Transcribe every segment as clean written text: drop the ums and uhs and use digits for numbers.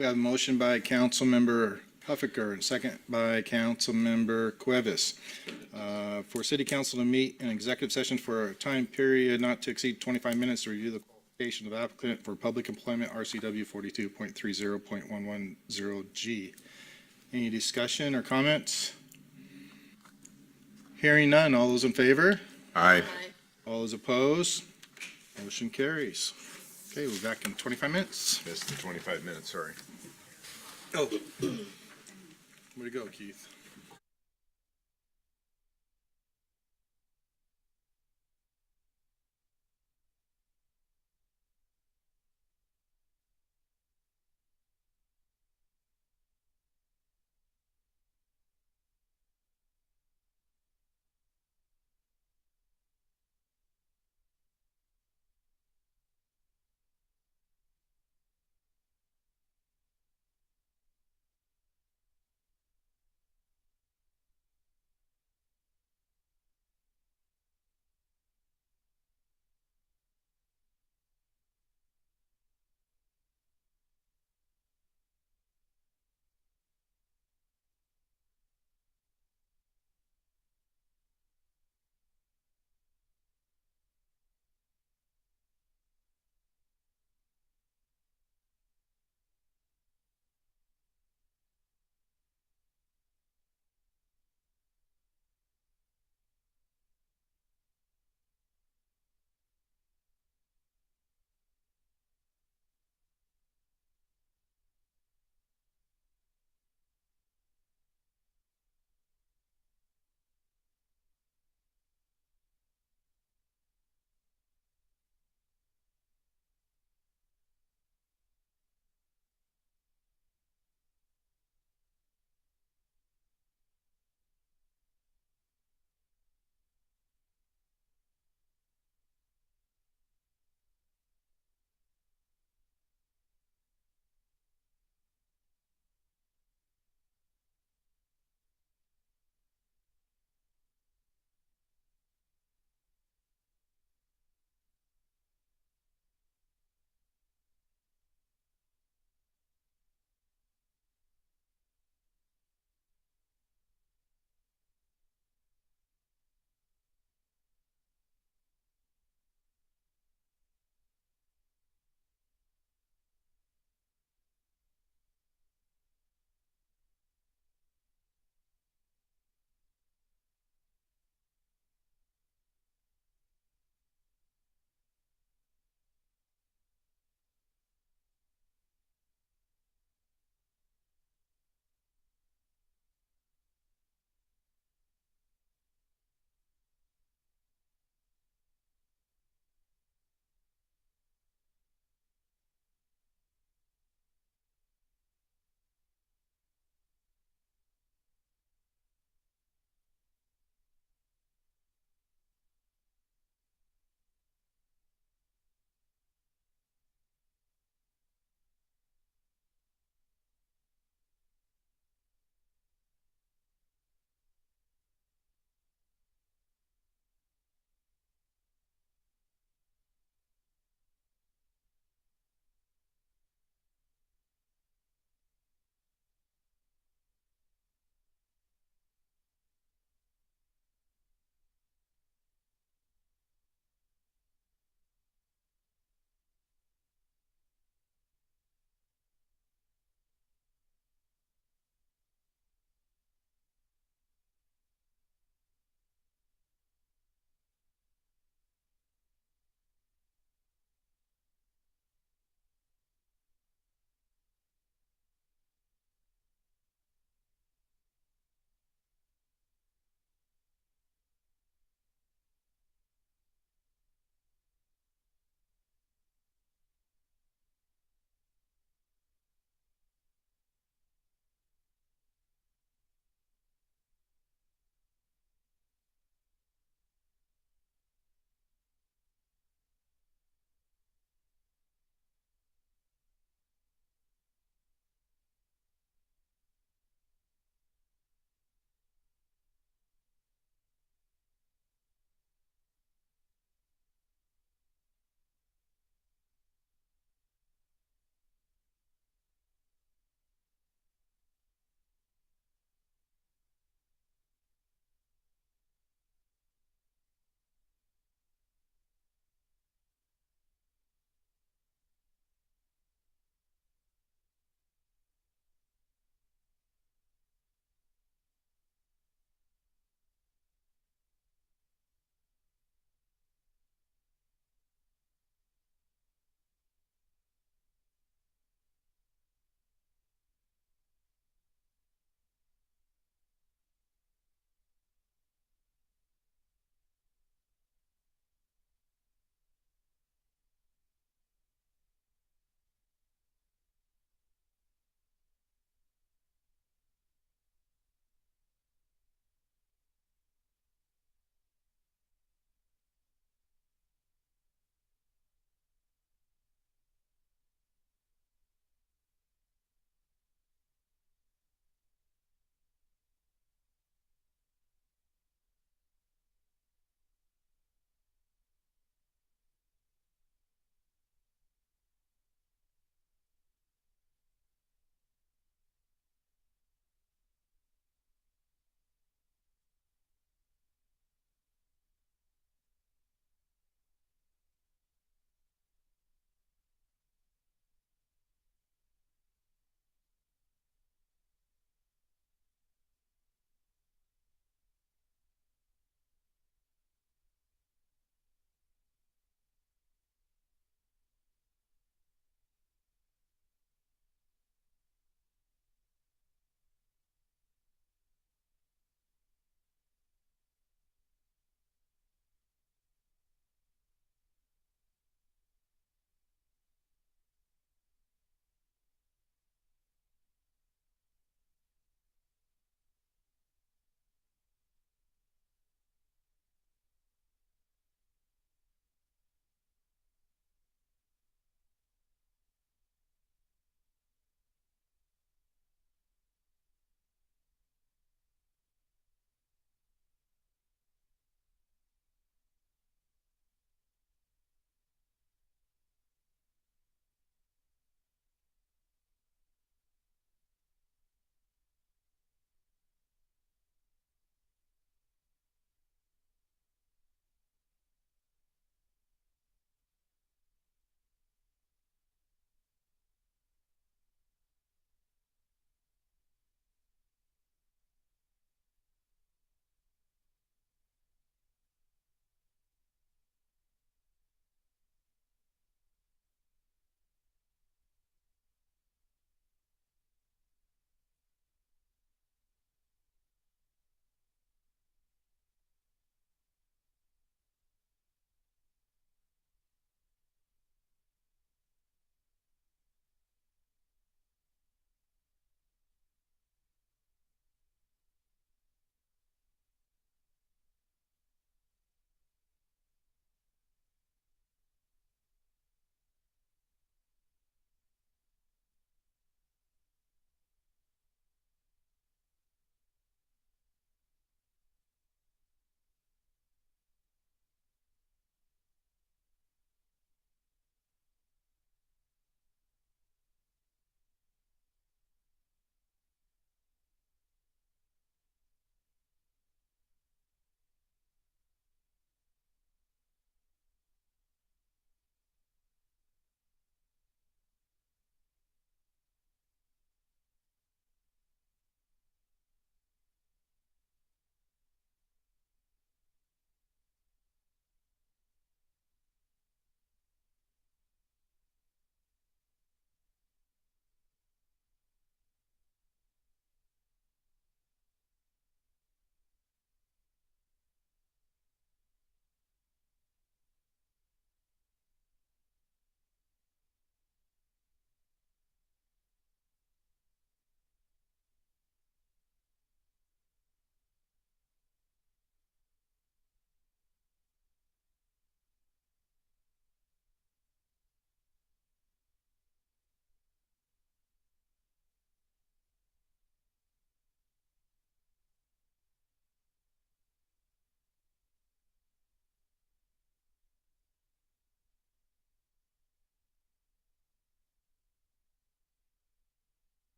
We have a motion by Councilmember Huffaker and second by Councilmember Cuevas for City Council to meet in executive session for a time period not to exceed 25 minutes to review the qualification of applicant for public employment, RCW 42.30.110G. Any discussion or comments? Hearing none. All those in favor? Aye. All those opposed? Motion carries. Okay, we're back in 25 minutes. Missed the 25 minutes, sorry. Oh. Way to go, Keith.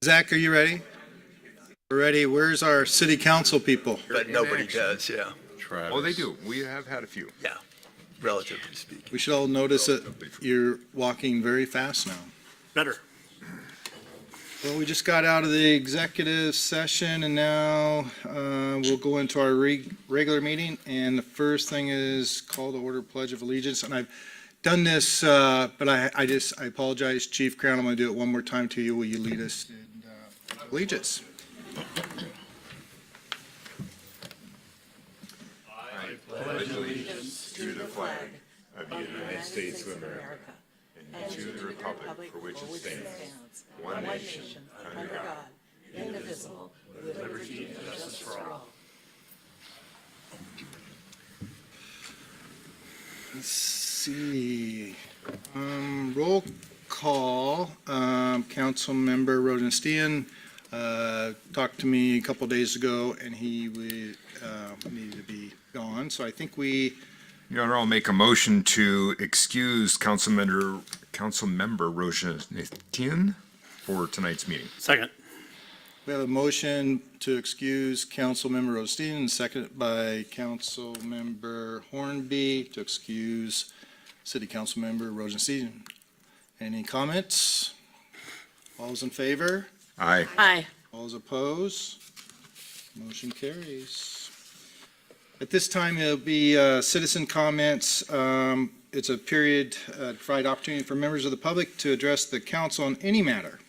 Zach, are you ready? We're ready. Where's our city council people? But nobody does, yeah. Oh, they do. We have had a few. Yeah, relatively speaking. We should all notice that you're walking very fast now. Better. Well, we just got out of the executive session and now we'll go into our regular meeting. And the first thing is call to order Pledge of Allegiance. And I've done this, but I apologize, Chief Crown. I'm going to do it one more time to you. Will you lead us in allegiance? Pledge allegiance to the flag of the United States of America and to the republic for which it stands, one nation, under God, indivisible, with liberty and justice for all. Let's see. Roll call. Councilmember Rosenstein talked to me a couple days ago, and he needed to be gone. So I think Your Honor, I'll make a motion to excuse Councilmember Rosenstein for tonight's meeting. Second. we have a motion to excuse Councilmember Rosenstein, seconded by Councilmember Hornby to excuse City Councilmember Rosenstein. Any comments? All those in favor? Aye. Aye. All those opposed? Motion carries. At this time, it'll be citizen comments. It's a period to provide opportunity for members of the public to address the council on any matter.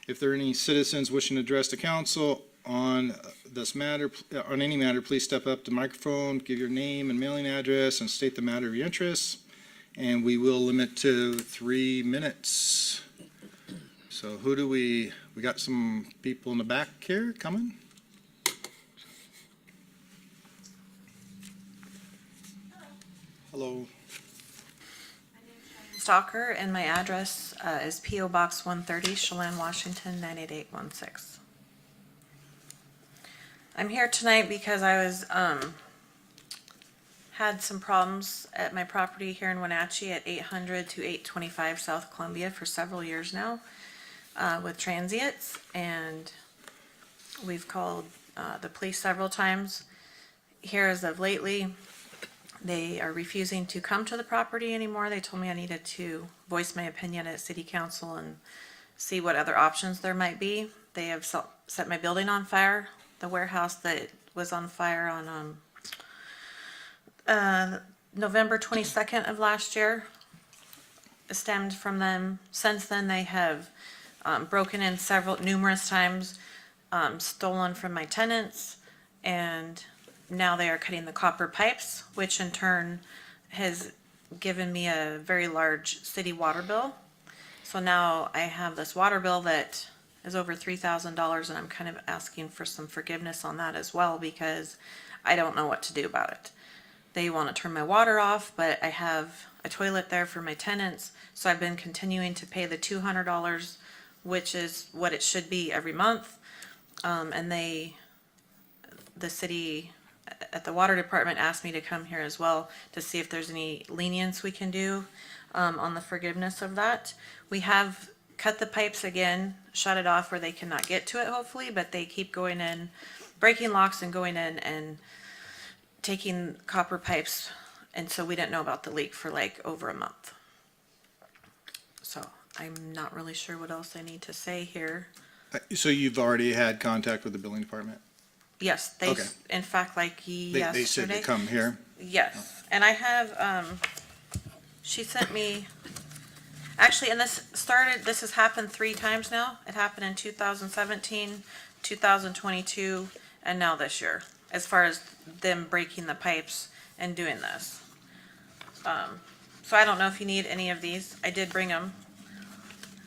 If there are any citizens wishing to address the council on this matter, on any matter, please step up to the microphone, give your name and mailing address, and state the matter of your interest. And we will limit to 3 minutes. So who do we got some people in the back here coming? Hello. Stalker, and my address is P.O. Box 130, Chelan, Washington, 98816. I'm here tonight because I was, had some problems at my property here in Wenatchee at 800 to 825 South Columbia for several years now with transients, and we've called the police several times. Here as of lately, they are refusing to come to the property anymore. They told me I needed to voice my opinion at city council and see what other options there might be. They have set my building on fire. The warehouse that was on fire on November 22nd of last year stemmed from them. Since then, they have broken in numerous times, stolen from my tenants, and now they are cutting the copper pipes, which in turn has given me a very large city water bill. So now I have this water bill that is over $3,000, and I'm kind of asking for some forgiveness on that as well, because I don't know what to do about it. They want to turn my water off, but I have a toilet there for my tenants, so I've been continuing to pay the $200, which is what it should be every month. And the city at the water department asked me to come here as well to see if there's any lenience we can do on the forgiveness of that. We have cut the pipes again, shut it off where they cannot get to it hopefully, but they keep going in, breaking locks and going in and taking copper pipes, and so we didn't know about the leak for like over a month. So I'm not really sure what else I need to say here. So you've already had contact with the building department? Yes, they, Okay. in fact, like yesterday. They said to come here? Yes, and I have, she sent me, actually, and this has happened 3 times now. It happened in 2017, 2022, and now this year, as far as them breaking the pipes and doing this. So I don't know if you need any of these. I did bring them.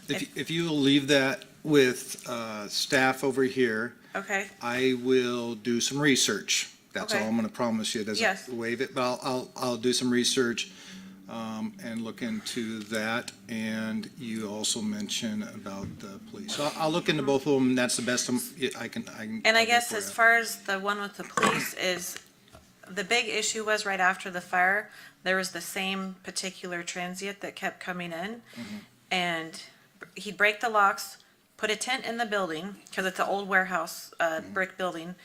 If you will leave that with staff over here, Okay, I will do some research. That's all Okay. I'm going to promise you. It Yes. doesn't waive it, but I'll do some research and look into that. And you also mentioned about the police. So I'll look into both of them. That's the best I can. and I do guess for as you. far as the one with the police is, the big issue was right after the fire, there was the same particular transient that kept coming in. And he'd break the locks, put a tent in the building, because it's an old warehouse, brick building,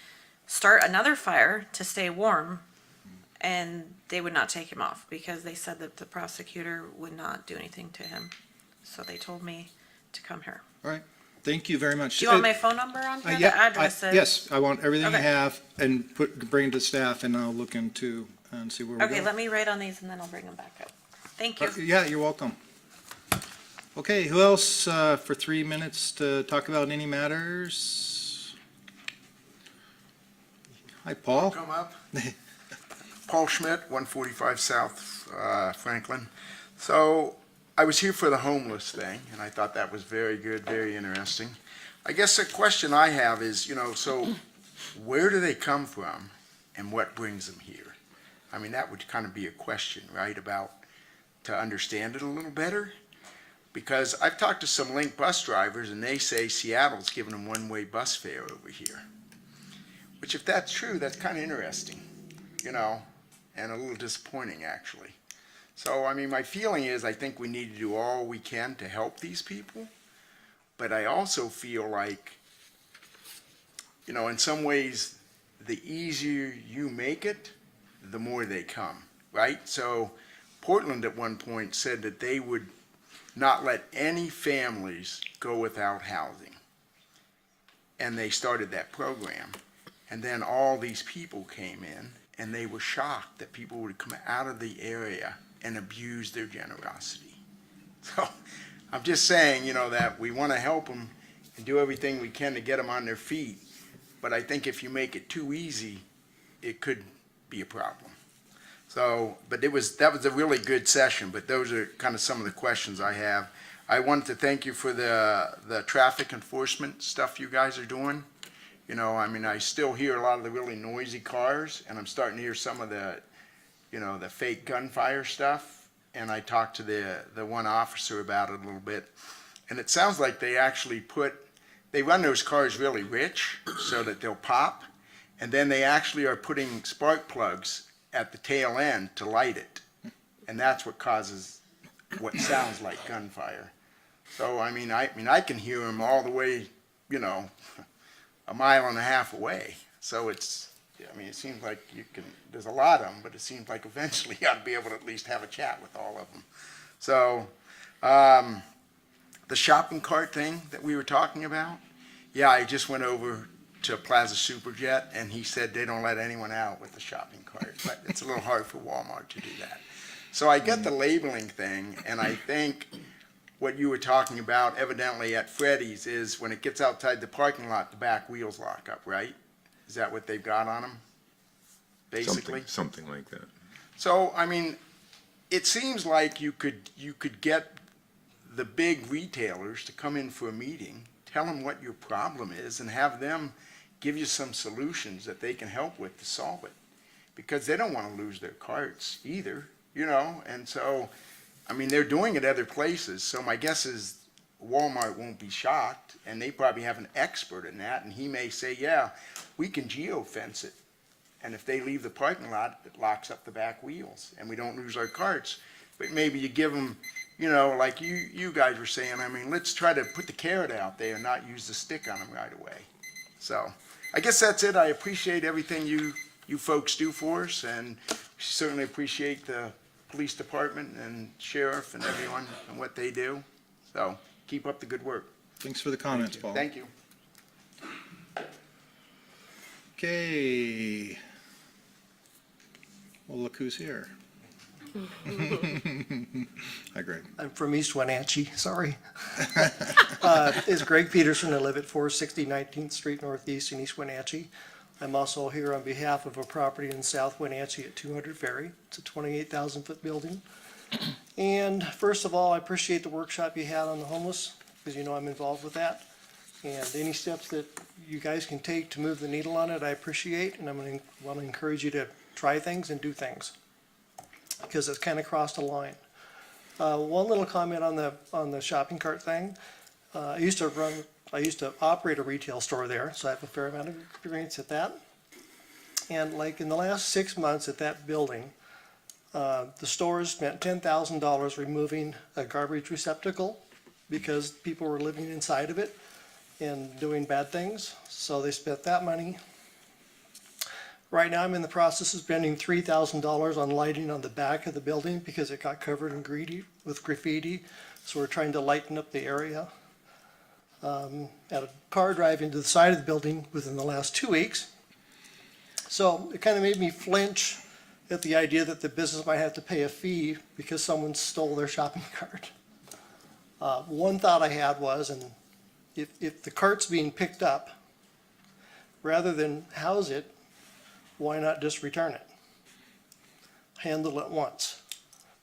start another fire to stay warm, and they would not take him off, because they said that the prosecutor would not do anything to him. So they told me to come here. All right, thank you very much. Do you want my phone number on here, the Yeah, addresses? yes, I want everything you Okay. have and bring it to staff, and I'll look into and see where we go. Okay, let me write on these and then I'll bring them back up. Thank you. Yeah, you're welcome. Okay, who else for 3 minutes to talk about any matters? Hi, Paul. Come up. Paul Schmidt, 145 South Franklin. So I was here for the homeless thing, and I thought that was very good, very interesting. I guess the question I have is, so where do they come from and what brings them here? I mean, that would kind of be a question, right, to understand it a little better? Because I've talked to some Link bus drivers, and they say Seattle's giving them one-way bus fare over here. Which, if that's true, that's kind of interesting, and a little disappointing, actually. So, I mean, my feeling is I think we need to do all we can to help these people. But I also feel like, in some ways, the easier you make it, the more they come, right? So Portland at one point said that they would not let any families go without housing. And they started that program. And then all these people came in, and they were shocked that people would come out of the area and abuse their generosity. So I'm just saying, that we want to help them and do everything we can to get them on their feet. But I think if you make it too easy, it could be a problem. So, but that was a really good session, but those are kind of some of the questions I have. I wanted to thank you for the traffic enforcement stuff you guys are doing. I mean, I still hear a lot of the really noisy cars, and I'm starting to hear some of the, the fake gunfire stuff. And I talked to the one officer about it a little bit. And it sounds like they actually they run those cars really rich so that they'll pop. And then they actually are putting spark plugs at the tail end to light it. And that's what causes what sounds like gunfire. So, I mean, I can hear them all the way, a mile and a half away. So it seems like there's a lot of them, but it seems like eventually you ought to be able to at least have a chat with all of them. So, the shopping cart thing that we were talking about, yeah, I just went over to Plaza Superjet, and he said they don't let anyone out with the shopping cart, but it's a little hard for Walmart to do that. So I get the labeling thing, and I think what you were talking about evidently at Freddy's is when it gets outside the parking lot, the back wheels lock up, right? Is that what they've got on them, basically? Something like that. So, I mean, it seems like you could get the big retailers to come in for a meeting, tell them what your problem is, and have them give you some solutions that they can help with to solve it. Because they don't want to lose their carts either, and so, I mean, they're doing it other places, so my guess is Walmart won't be shocked, and they probably have an expert in that, and he may say, yeah, we can geo-fence it. And if they leave the parking lot, it locks up the back wheels, and we don't lose our carts. But maybe you give them, like you guys were saying, I mean, let's try to put the carrot out there and not use the stick on them right away. So I guess that's it. I appreciate everything you folks do for us, and certainly appreciate the police department and sheriff and everyone and what they do. So keep up the good work. Thanks for the comments, Paul. Thank you. Okay. Well, look who's here. Hi, Greg. I'm from East Wenatchee, sorry. It's Greg Peterson. I live at 460 19th Street Northeast in East Wenatchee. I'm also here on behalf of a property in South Wenatchee at 200 Ferry. It's a 28,000-foot building. And first of all, I appreciate the workshop you had on the homeless, because I'm involved with that. And any steps that you guys can take to move the needle on it, I appreciate. And I'm going to want to encourage you to try things and do things, because it's kind of crossed a line. One little comment on the shopping cart thing. I used to operate a retail store there, so I have a fair amount of experience at that. And like in the last 6 months at that building, the store spent $10,000 removing a garbage receptacle because people were living inside of it. and doing bad things, so they spent that money. Right now, I'm in the process of spending $3,000 on lighting on the back of the building because it got covered in graffiti, so we're trying to lighten up the area. Had a car drive into the side of the building within the last 2 weeks. So it kind of made me flinch at the idea that the business might have to pay a fee because someone stole their shopping cart. One thought I had was, and if the cart's being picked up, rather than house it, why not just return it? Handle it once,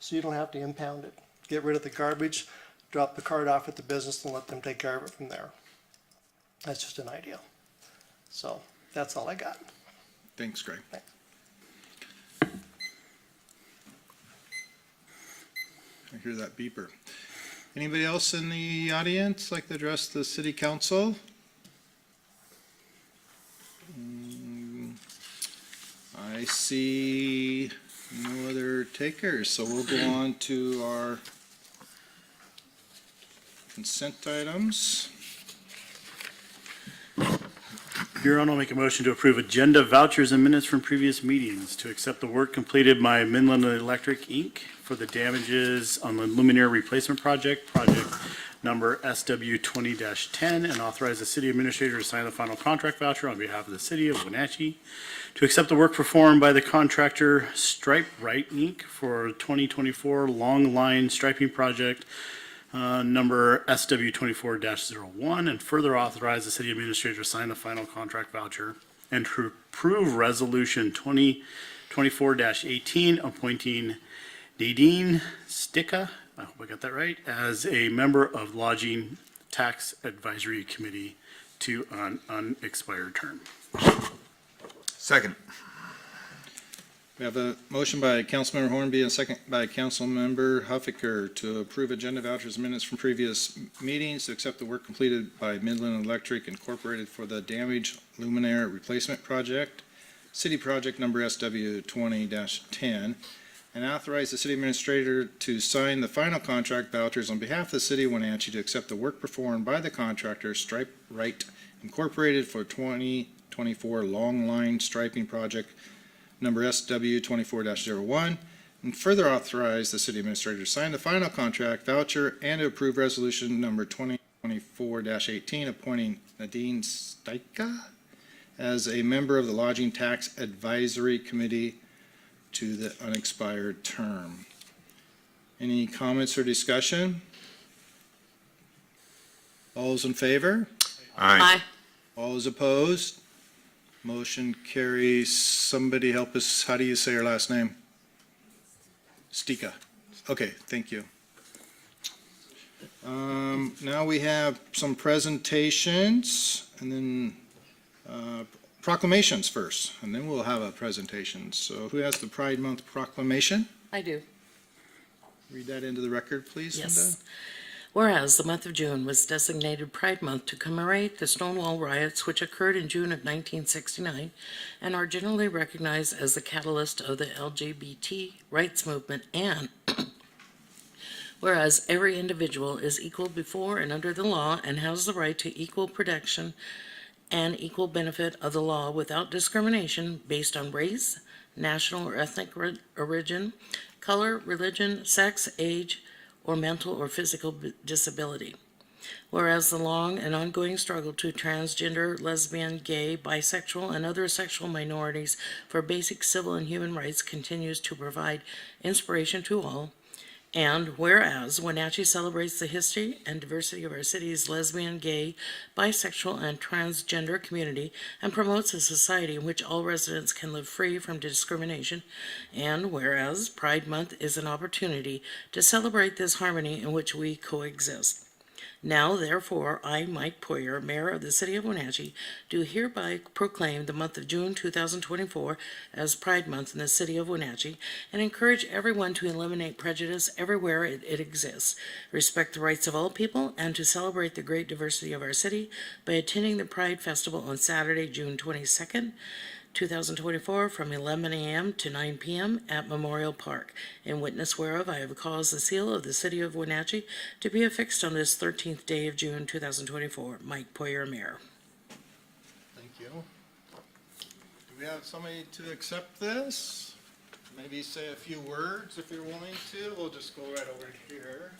so you don't have to impound it. Get rid of the garbage, drop the cart off at the business and let them take care of it from there. That's just an idea. So that's all I got. Thanks, Greg. Thanks. I hear that beeper. Anybody else in the audience like to address the city council? I see no other takers, so we'll go on to our consent items. Your Honor, I'll make a motion to approve agenda vouchers and minutes from previous meetings to accept the work completed by Midland Electric, Inc. for the damages on the luminaire replacement project number SW 20-10, and authorize the city administrator to sign the final contract voucher on behalf of the city of Wenatchee to accept the work performed by the contractor Stripe Right, Inc. for 2024 long line striping project number SW 24-01, and further authorize the city administrator to sign the final contract voucher and to approve resolution 2024-18 appointing Nadine Sticka, I hope I got that right, as a member of Lodging Tax Advisory Committee to an unexpired term. Second. We have a motion by Councilmember Hornby and a second by Councilmember Huffaker to approve agenda vouchers and minutes from previous meetings to accept the work completed by Midland Electric Incorporated for the damaged luminaire replacement project, city project number SW 20-10, and authorize the city administrator to sign the final contract vouchers on behalf of the city of Wenatchee to accept the work performed by the contractor Stripe Right Incorporated for 2024 long line striping project number SW 24-01, and further authorize the city administrator to sign the final contract voucher and to approve resolution number 2024-18 appointing Nadine Sticka as a member of the Lodging Tax Advisory Committee to the unexpired term. Any comments or discussion? All those in favor? Aye. All those opposed? Motion carries. Somebody help us. How do you say her last name? Stika. Okay, thank you. Now we have some presentations and then proclamations first, and then we'll have a presentation. So who has the Pride Month proclamation? I do, Read that into the record, please, Linda. yes. Whereas the month of June was designated Pride Month to commemorate the Stonewall riots which occurred in June of 1969 and are generally recognized as the catalyst of the LGBT rights movement, and whereas every individual is equal before and under the law and has the right to equal protection and equal benefit of the law without discrimination based on race, national or ethnic origin, color, religion, sex, age, or mental or physical disability. Whereas the long and ongoing struggle to transgender, lesbian, gay, bisexual, and other sexual minorities for basic civil and human rights continues to provide inspiration to all. And whereas Wenatchee celebrates the history and diversity of our city's lesbian, gay, bisexual, and transgender community and promotes a society in which all residents can live free from discrimination. And whereas Pride Month is an opportunity to celebrate this harmony in which we coexist. Now, therefore, I, Mike Poyer, Mayor of the City of Wenatchee, do hereby proclaim the month of June 2024 as Pride Month in the City of Wenatchee and encourage everyone to eliminate prejudice everywhere it exists, respect the rights of all people, and to celebrate the great diversity of our city by attending the Pride Festival on Saturday, June 22nd, 2024, from 11 a.m. to 9 p.m. at Memorial Park. In witness whereof, I have caused the seal of the city of Wenatchee to be affixed on this 13th day of June, 2024. Mike Poyer, Mayor. Thank you. Do we have somebody to accept this? Maybe say a few words if you're willing to. We'll just go right over here.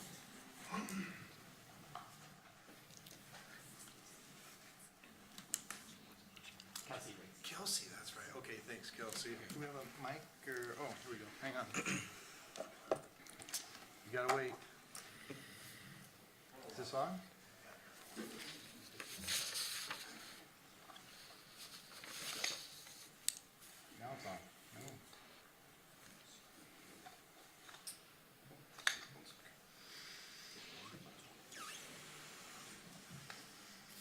Kelsey, that's right. Okay, thanks, Kelsey. Do we have a mic or, oh, here we go. Hang on. You gotta wait. Is this on? Now it's on. No.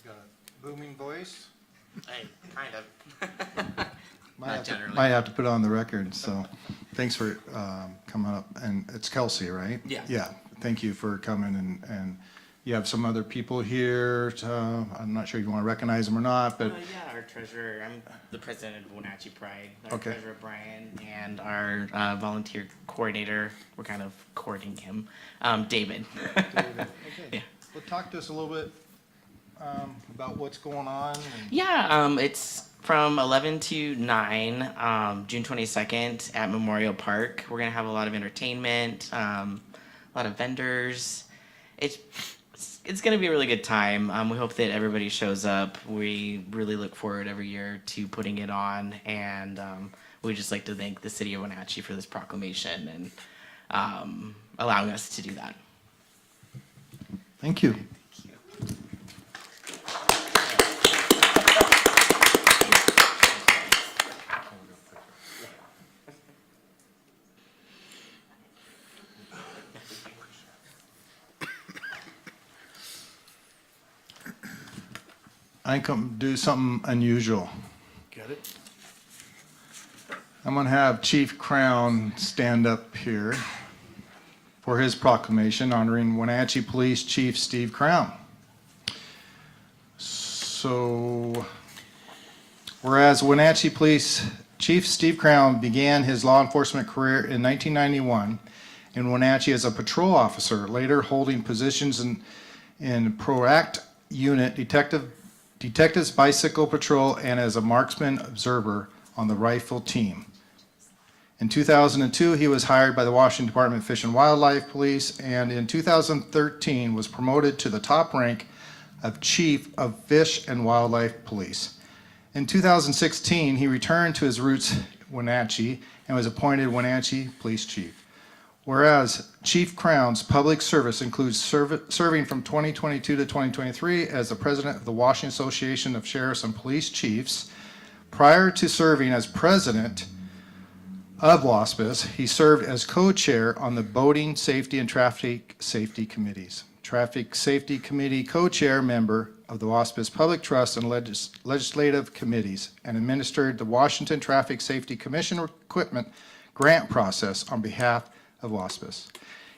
You got a booming voice? Hey, kind of. Might have to put it on the record, so thanks for coming up. And it's Kelsey, right? Yeah. Yeah, thank you for coming, and you have some other people here. I'm not sure if you want to recognize them or not, but Yeah, our treasurer, I'm the president of Wenatchee Pride. Our Okay. treasurer, Brian, and our volunteer coordinator, we're kind of courting him, David. okay. Yeah. Well, talk to us a little bit about what's going on. And Yeah, it's from 11 to 9, June 22nd at Memorial Park. We're going to have a lot of entertainment, a lot of vendors. It's going to be a really good time. We hope that everybody shows up. We really look forward every year to putting it on, and we'd just like to thank the city of Wenatchee for this proclamation and allowing us to do that. Thank you. I come do something unusual. Got it? I'm going to have Chief Crown stand up here for his proclamation honoring Wenatchee Police Chief Steve Crown. So, whereas Wenatchee Police Chief Steve Crown began his law enforcement career in 1991 in Wenatchee as a patrol officer, later holding positions in PROACT Unit, Detectives Bicycle Patrol, and as a marksman observer on the rifle team. In 2002, he was hired by the Washington Department of Fish and Wildlife Police, and in 2013 was promoted to the top rank of Chief of Fish and Wildlife Police. In 2016, he returned to his roots, Wenatchee, and was appointed Wenatchee Police Chief. Whereas Chief Crown's public service includes serving from 2022 to 2023 as the president of the Washington Association of Sheriffs and Police Chiefs. Prior to serving as president of WASPIS, he served as co-chair on the Boating Safety and Traffic Safety Committees. Traffic Safety Committee co-chair member of the WASPIS Public Trust and Legislative Committees, and administered the Washington Traffic Safety Commission equipment grant process on behalf of WASPIS.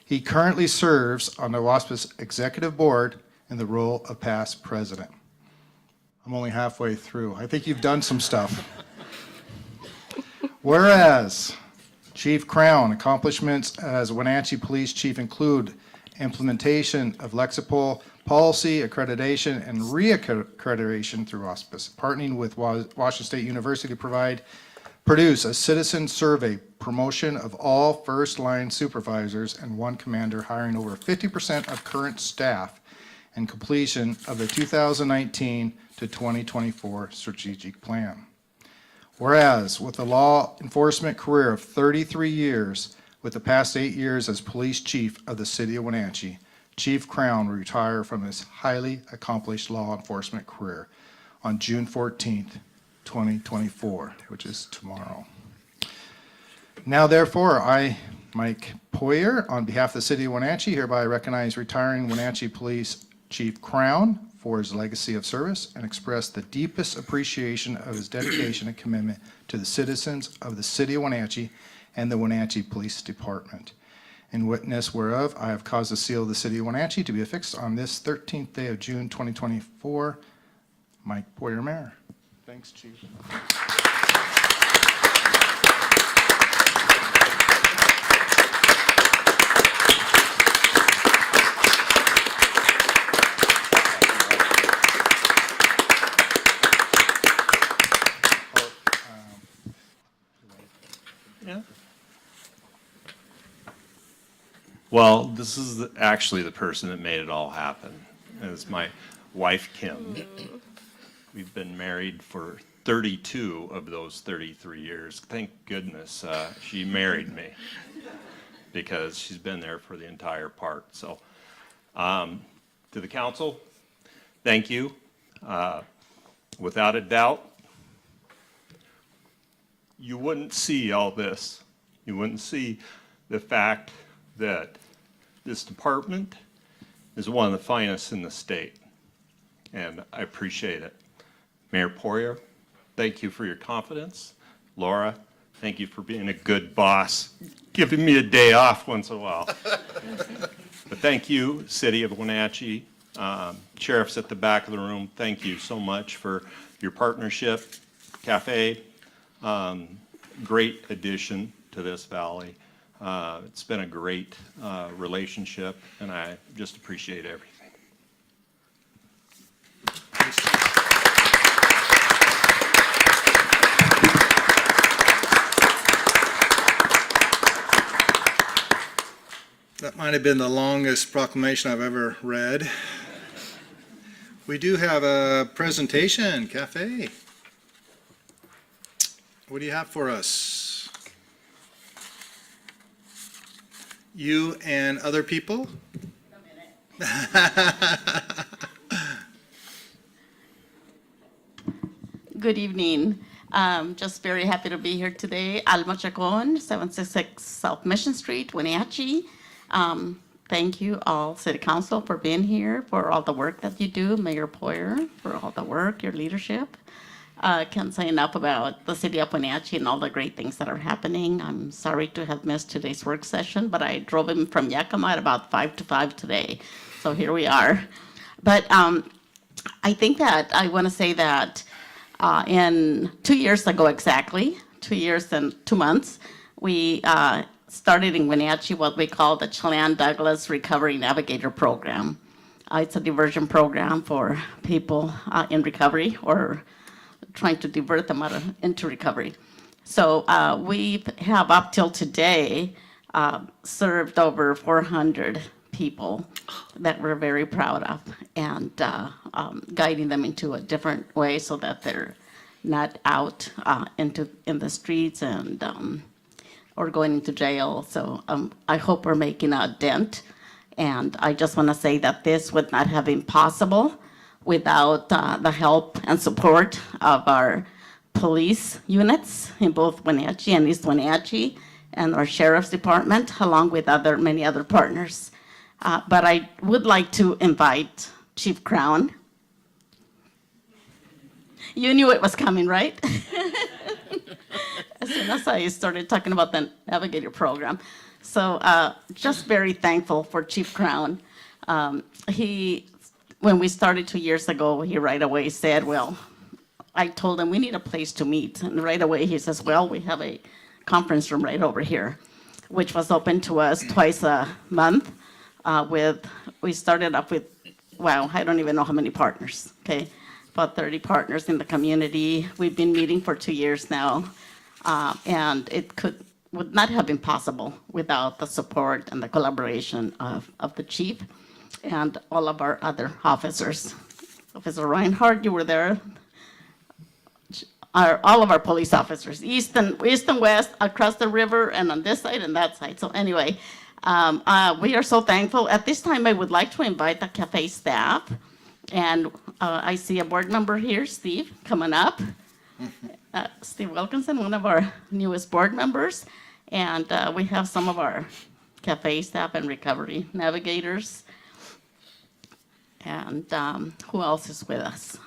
He currently serves on the WASPIS Executive Board in the role of past president. I'm only halfway through. I think you've done some stuff. Whereas Chief Crown accomplishments as Wenatchee Police Chief include implementation of Lexipol policy, accreditation, and reaccreditation through WASPIS, partnering with Washington State University to produce a citizen survey, promotion of all first-line supervisors and one commander, hiring over 50% of current staff, and completion of the 2019 to 2024 strategic plan. Whereas, with a law enforcement career of 33 years, with the past 8 years as police chief of the city of Wenatchee, Chief Crown will retire from his highly accomplished law enforcement career on June 14th, 2024, which is tomorrow. Now therefore, I, Mike Poyer, on behalf of the city of Wenatchee, hereby recognize retiring Wenatchee Police Chief Crown for his legacy of service and express the deepest appreciation of his dedication and commitment to the citizens of the city of Wenatchee and the Wenatchee Police Department. In witness whereof, I have caused the seal of the city of Wenatchee to be affixed on this 13th day of June 2024. Mike Poyer, Mayor. Thanks, Chief. Yeah. Well, this is actually the person that made it all happen. It's my wife, Kim. We've been married for 32 of those 33 years. Thank goodness she married me because she's been there for the entire part. So, to the council, thank you. Without a doubt, you wouldn't see all this. You wouldn't see the fact that this department is one of the finest in the state, and I appreciate it. Mayor Poirier, thank you for your confidence. Laura, thank you for being a good boss, giving me a day off once in a while. But thank you, City of Wenatchee, sheriffs at the back of the room, thank you so much for your partnership. Cafe, great addition to this valley. It's been a great relationship, and I just appreciate everything. That might have been the longest proclamation I've ever read. We do have a presentation, Cafe. What do you have for us? You and other people? Good evening. Just very happy to be here today. Alma Chacon, 766 South Mission Street, Wenatchee. Thank you all, City Council, for being here, for all the work that you do, Mayor Poirier, for all the work, your leadership. Can't say enough about the City of Wenatchee and all the great things that are happening. I'm sorry to have missed today's work session, but I drove in from Yakima at about 5 to 5 today. So here we are. But I think that I want to say that in 2 years ago exactly, 2 years and 2 months, we started in Wenatchee what we call the Chelan Douglas Recovery Navigator Program. It's a diversion program for people in recovery or trying to divert them into recovery. So we have up till today served over 400 people that we're very proud of, and guiding them into a different way so that they're not out in the streets and or going into jail. So I hope we're making a dent. And I just want to say that this would not have been possible without the help and support of our police units in both Wenatchee and East Wenatchee, and our sheriff's department, along with many other partners. But I would like to invite Chief Crown. You knew it was coming, right? As soon as I started talking about the Navigator program. So just very thankful for Chief Crown. When we started 2 years ago, he right away said, well, I told him we need a place to meet. And right away he says, well, we have a conference room right over here, which was open to us twice a month. We started up with, wow, I don't even know how many partners, okay? About 30 partners in the community. We've been meeting for 2 years now. And it would not have been possible without the support and the collaboration of the chief and all of our other officers. Officer Reinhardt, you were there. All of our police officers, east and west, across the river, and on this side and that side. So anyway, we are so thankful. At this time, I would like to invite the cafe staff. And I see a board member here, Steve, coming up. Steve Wilkinson, one of our newest board members. And we have some of our cafe staff and recovery navigators. And who else is with us?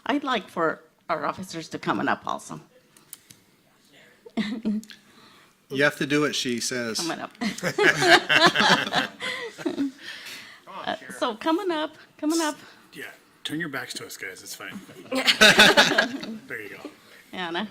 I'd like for our officers to come up also. You have to do what she says. Coming up. So coming up. Yeah, turn your backs to us, guys, it's fine. There you go. Anna.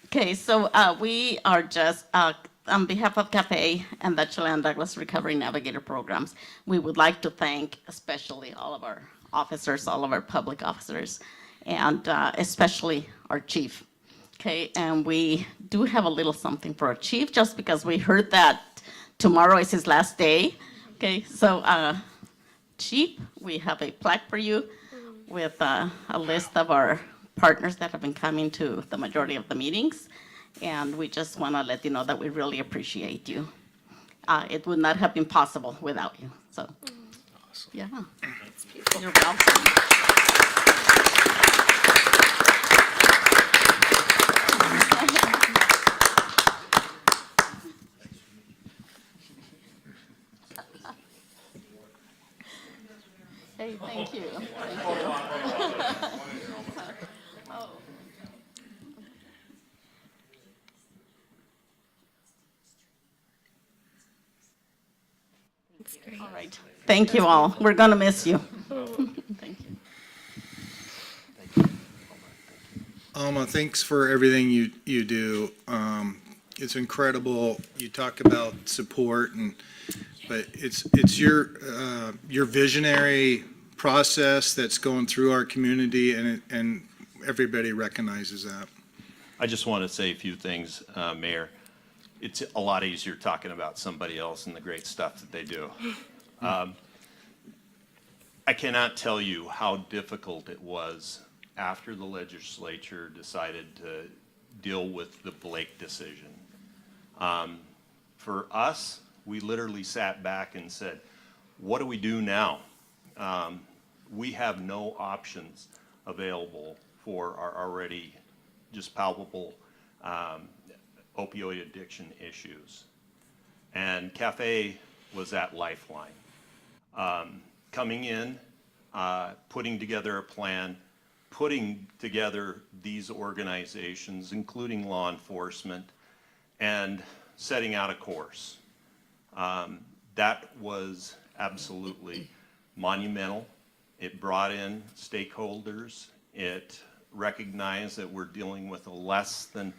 Okay, so we are just, on behalf of CAFE and the Chelan Douglas Recovery Navigator Programs, we would like to thank especially all of our officers, all of our public officers, and especially our chief. Okay, and we do have a little something for our chief, just because we heard that tomorrow is his last day. Okay, so Chief, we have a plaque for you with a list of our partners that have been coming to the majority of the meetings. And we just want to let you know that we really appreciate you. It would not have been possible without you, so. Yeah. You're welcome. Hey, thank you. All right. Thank you all. We're going to miss you. Thank you. Alma, thanks for everything you do. It's incredible. You talk about support but it's your visionary process that's going through our community and everybody recognizes that. I just want to say a few things, Mayor. It's a lot easier talking about somebody else and the great stuff that they do. I cannot tell you how difficult it was after the legislature decided to deal with the Blake decision. For us, we literally sat back and said, what do we do now? We have no options available for our already just palpable opioid addiction issues. And Cafe was that lifeline. Coming in, putting together a plan, putting together these organizations, including law enforcement, and setting out a course. That was absolutely monumental. It brought in stakeholders. It recognized that we're dealing with a less than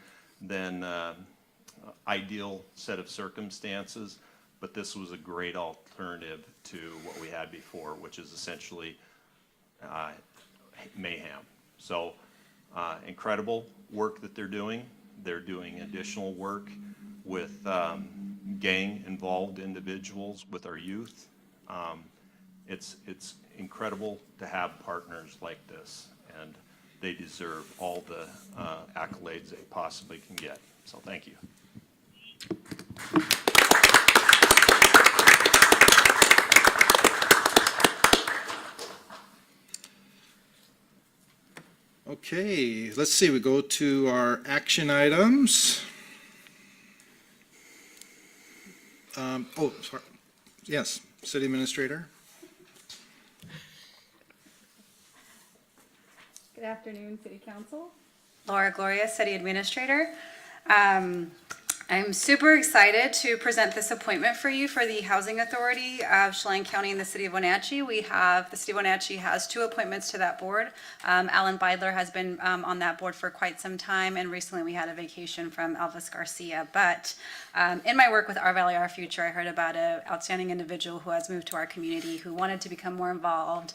ideal set of circumstances, but this was a great alternative to what we had before, which is essentially mayhem. So incredible work that they're doing. They're doing additional work with gang-involved individuals, with our youth. It's incredible to have partners like this, and they deserve all the accolades they possibly can get. So thank you. Okay, let's see, we go to our action items. Sorry. Yes, City Administrator. Good afternoon, City Council. Laura Gloria, City Administrator. I'm super excited to present this appointment for you for the Housing Authority of Chelan County and the City of Wenatchee. The City of Wenatchee has two appointments to that board. Alan Beidler has been on that board for quite some time, and recently we had a vacation from Elvis Garcia. But in my work with Our Valley, Our Future, I heard about an outstanding individual who has moved to our community who wanted to become more involved.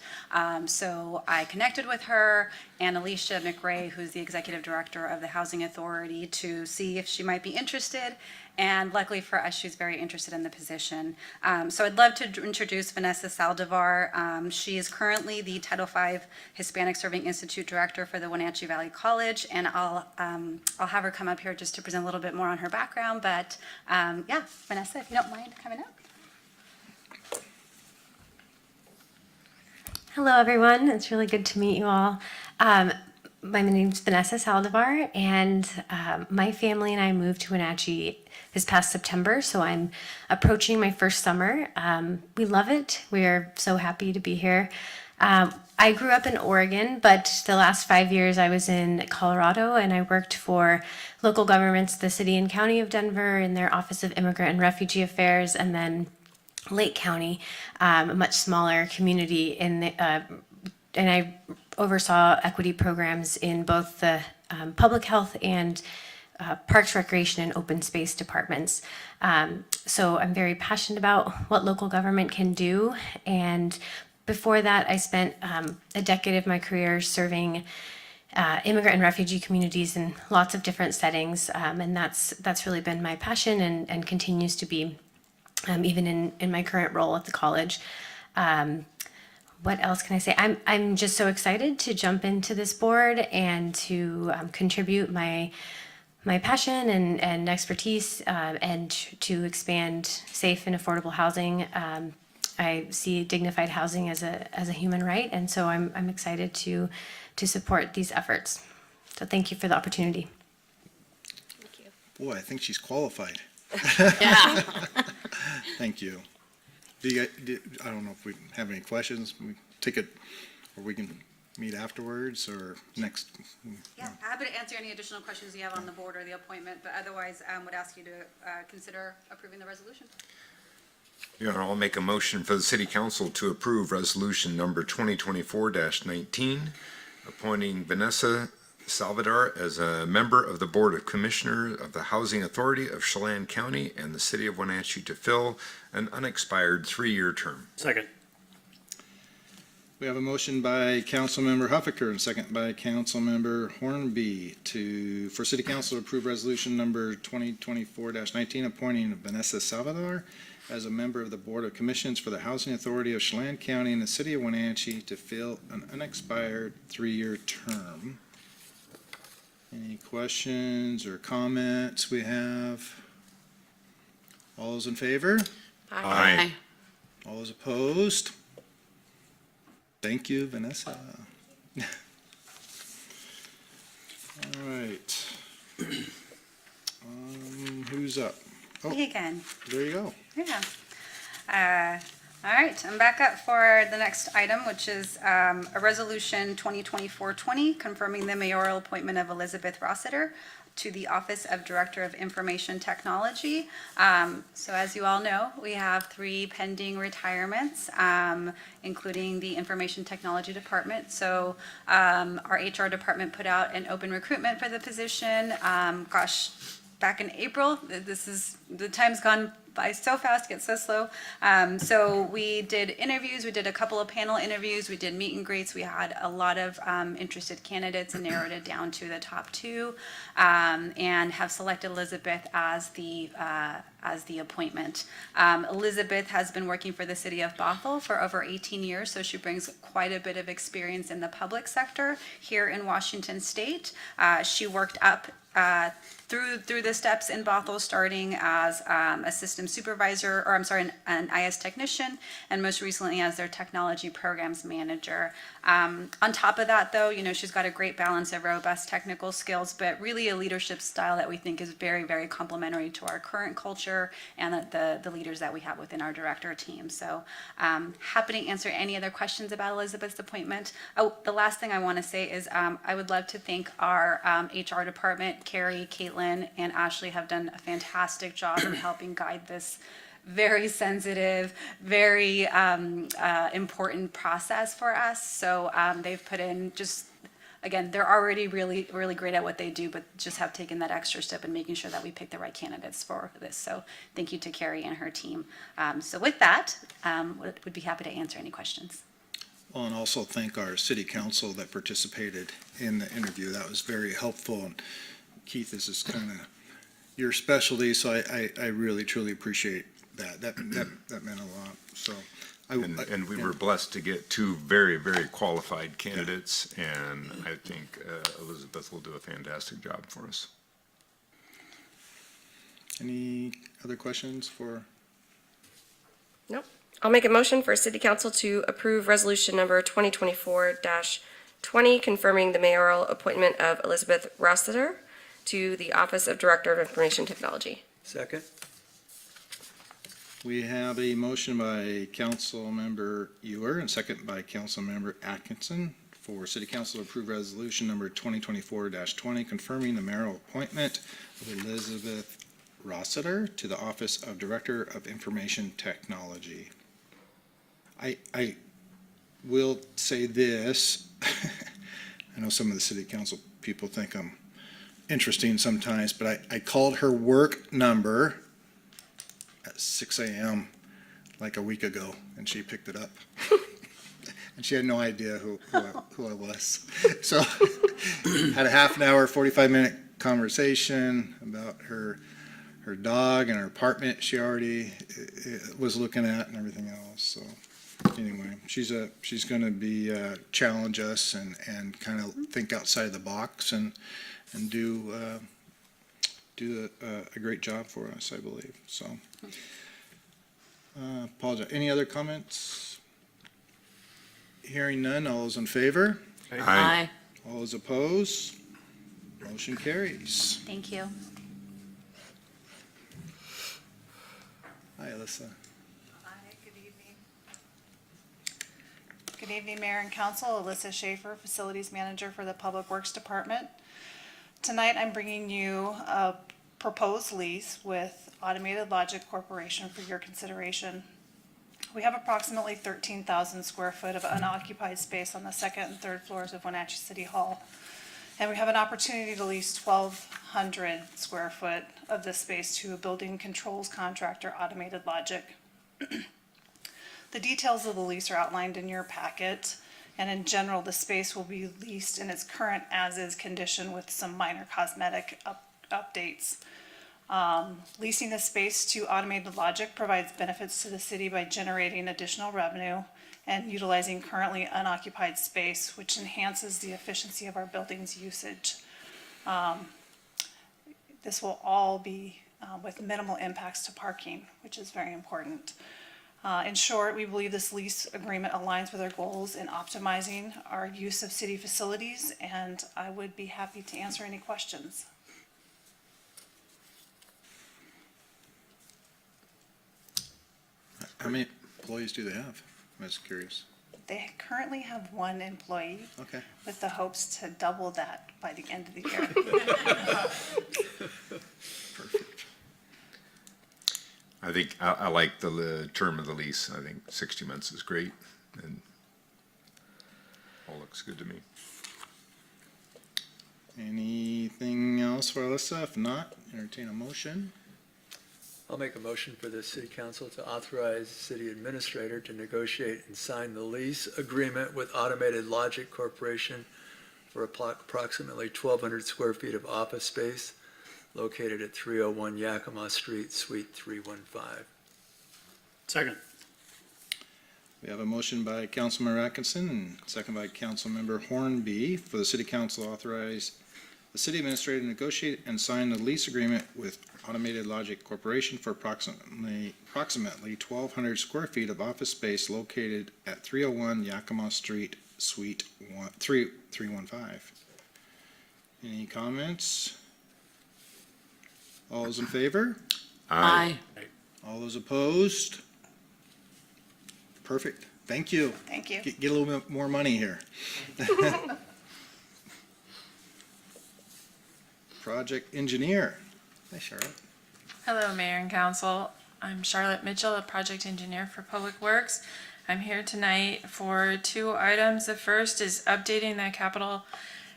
So I connected with her and Alicia McRae, who's the Executive Director of the Housing Authority, to see if she might be interested. And luckily for us, she's very interested in the position. So I'd love to introduce Vanessa Saldivar. She is currently the Title V Hispanic Serving Institute Director for the Wenatchee Valley College, and I'll have her come up here just to present a little bit more on her background. But yeah, Vanessa, if you don't mind coming up. Hello, everyone. It's really good to meet you all. My name's Vanessa Saldivar, and my family and I moved to Wenatchee this past September, so I'm approaching my first summer. We love it. We are so happy to be here. I grew up in Oregon, but the last 5 years I was in Colorado, and I worked for local governments, the City and County of Denver, in their Office of Immigrant and Refugee Affairs, and then Lake County, a much smaller community and I oversaw equity programs in both the public health and parks, recreation, and open space departments. So I'm very passionate about what local government can do. And before that, I spent a decade of my career serving immigrant and refugee communities in lots of different settings, and that's really been my passion and continues to be, even in my current role at the college. What else can I say? I'm just so excited to jump into this board and to contribute my passion and expertise, and to expand safe and affordable housing. I see dignified housing as a human right, and so I'm excited to support these efforts. So thank you for the opportunity. Boy, I think she's qualified. Yeah. Thank you. I don't know if we have any questions. We take it, or we can meet afterwards or next. Yeah, happy to answer any additional questions you have on the board or the appointment, but otherwise, would ask you to consider approving the resolution. Your Honor, I'll make a motion for the City Council to approve Resolution Number 2024-19, appointing Vanessa Salvador as a member of the Board of Commissioners of the Housing Authority of Chelan County and the City of Wenatchee to fill an unexpired 3-year term. Second. We have a motion by Councilmember Huffaker and second by Councilmember Hornby for City Council to approve Resolution Number 2024-19, appointing Vanessa Salvador as a member of the Board of Commissions for the Housing Authority of Chelan County and the City of Wenatchee to fill an unexpired 3-year term. Any questions or comments we have? All those in favor? Aye. All those opposed? Thank you, Vanessa. All right. Who's up? Oh, Me again. there you go. Yeah. All right, I'm back up for the next item, which is a resolution 2024-20, confirming the mayoral appointment of Elizabeth Rossiter to the Office of Director of Information Technology. So as you all know, we have 3 pending retirements, including the Information Technology Department. So our HR department put out an open recruitment for the position. Back in April. The time's gone by so fast, gets so slow. So we did interviews, we did a couple of panel interviews, we did meet and greets. We had a lot of interested candidates and narrowed it down to the top 2, and have selected Elizabeth as the appointment. Elizabeth has been working for the city of Bothell for over 18 years, so she brings quite a bit of experience in the public sector here in Washington State. She worked up through the steps in Bothell, starting as a system supervisor, or I'm sorry, an IS technician, and most recently as their technology programs manager. On top of that, though, she's got a great balance of robust technical skills, but really a leadership style that we think is very, very complementary to our current culture and the leaders that we have within our director team. So happy to answer any other questions about Elizabeth's appointment. Oh, the last thing I want to say is I would love to thank our HR department. Carrie, Caitlin, and Ashley have done a fantastic job in helping guide this very sensitive, very important process for us. So they've put in again, they're already really, really great at what they do, but just have taken that extra step in making sure that we pick the right candidates for this. So thank you to Carrie and her team. So with that, would be happy to answer any questions. Well, and also thank our city council that participated in the interview. That was very helpful. And Keith, this is kind of your specialty, so I really, truly appreciate that. That meant a lot. So, And we were blessed to get 2 very, very qualified candidates, and I think Elizabeth will do a fantastic job for us. Any other questions for? Nope. I'll make a motion for City Council to approve Resolution Number 2024-20, confirming the mayoral appointment of Elizabeth Rossiter to the Office of Director of Information Technology. Second. We have a motion by Councilmember Ewer and second by Councilmember Atkinson for City Council to approve Resolution Number 2024-20, confirming the mayoral appointment of Elizabeth Rossiter to the Office of Director of Information Technology. I will say this. I know some of the city council people think I'm interesting sometimes, but I called her work number at 6 a.m. like a week ago, and she picked it up. and she had no idea who I was. So had a half an hour, 45-minute conversation about her dog and her apartment she already was looking at and everything else. So anyway, she's going to be challenge us and kind of think outside the box and do a great job for us, I believe. So apologize. Any other comments? Hearing none. All those in favor? Aye. All those opposed? Motion carries. Thank you. Hi, Alyssa. Hi, good evening. Good evening, Mayor and Council. Alyssa Schaefer, Facilities Manager for the Public Works Department. Tonight, I'm bringing you a proposed lease with Automated Logic Corporation for your consideration. We have approximately 13,000 square foot of unoccupied space on the second and third floors of Wenatchee City Hall. And we have an opportunity to lease 1,200 square foot of this space to a building controls contractor, Automated Logic. The details of the lease are outlined in your packet, and in general, the space will be leased in its current as-is condition with some minor cosmetic updates. Leasing the space to Automated Logic provides benefits to the city by generating additional revenue and utilizing currently unoccupied space, which enhances the efficiency of our building's usage. This will all be with minimal impacts to parking, which is very important. In short, we believe this lease agreement aligns with our goals in optimizing our use of city facilities, and I would be happy to answer any questions. How many employees do they have? I'm just curious. They currently have one employee Okay. with the hopes to double that by the end of the year. Perfect. I think, I like the term of the lease. I think 60 months is great, and all looks good to me. Anything else for Alyssa? If not, entertain a motion. I'll make a motion for the city council to authorize the city administrator to negotiate and sign the lease agreement with Automated Logic Corporation for approximately 1,200 square feet of office space located at 301 Yakima Street, Suite 315. Second. We have a motion by Councilmember Atkinson and second by Councilmember Hornby for the city council to authorize the city administrator to negotiate and sign the lease agreement with Automated Logic Corporation for approximately 1,200 square feet of office space located at 301 Yakima Street, Suite 315. Any comments? All those in favor? Aye. All those opposed? Perfect. Thank you. Thank you. Get a little bit more money here. Project engineer. Hi, Charlotte. Hello, Mayor and Council. I'm Charlotte Mitchell, a project engineer for Public Works. I'm here tonight for two items. The first is updating the capital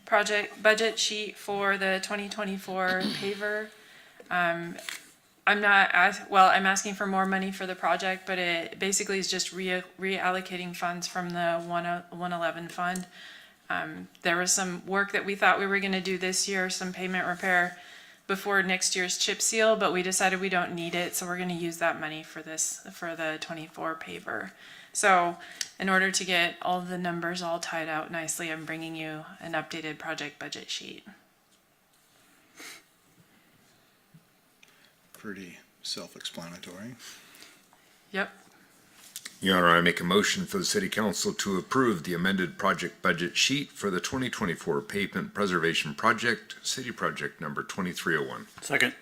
project budget sheet for the 2024 paver. I'm asking for more money for the project, but it basically is just reallocating funds from the 111 fund. There was some work that we thought we were going to do this year, some pavement repair before next year's chip seal, but we decided we don't need it, so we're going to use that money for the 24 paver. So in order to get all the numbers all tied out nicely, I'm bringing you an updated project budget sheet. Pretty self-explanatory. Yep. Your Honor, I make a motion for the city council to approve the amended project budget sheet for the 2024 pavement preservation project, city project number 2301. Second.